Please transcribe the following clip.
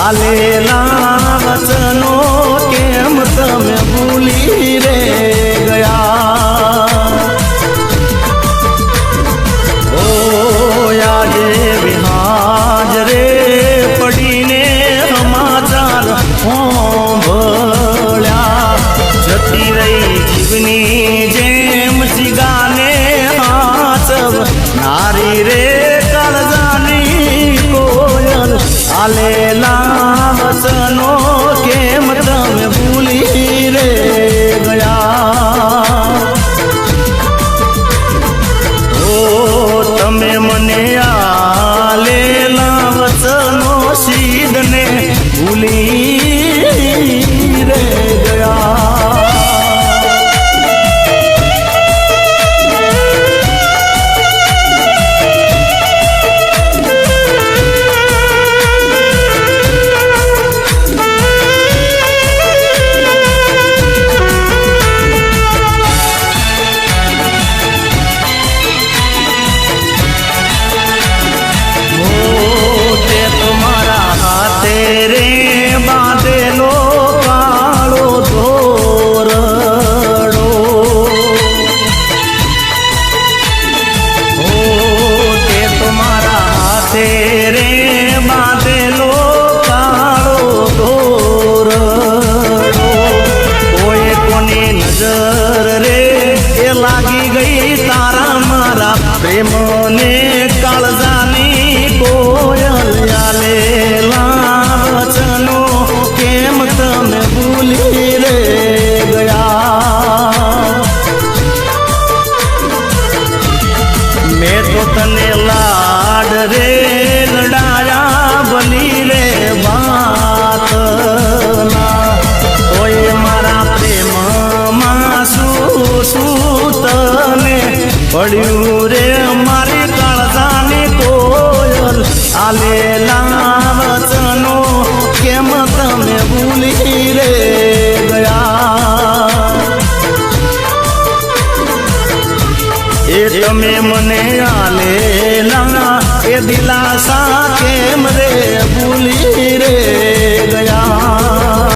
આલેલા વચનો કેમ તમે ભૂલી રે ગયા? ઓ આજે વિહાજ રે પડીને સમાચાર ભળ્યા, જતી રહી જીવની જેમ જીગાને હાચવ નારી રે કાળજાની કોયલ. આલેલા વચનો કેમ તમે ભૂલી રે ગયા? ઓ તમે મને આલેલા વચનો સીધને ભૂલી રે ગયા? રે બાંધેલો કાળો ધોરડો, ઓ તે તમારા હાથે રે બાંધેલો કાળો ધોરડો. કોઈ કોની નજર રે એ લાગી ગઈ તારા મારા પ્રેમને કાળજાની કોયલ. આલેલા વચનો કેમ તમે ભૂલી રે ગયા? મેં તો તને લાડ રે લડાયા બની રે વાતના, તોય મારા પ્રેમમાં શું તને પડ્યું રે મારી કાળજાની કોયલ. આલેલા વચનો કેમ તમે ભૂલી રે ગયા? એ તમે મને આલેલા એ દિલાસા કેમ રે ભૂલી રે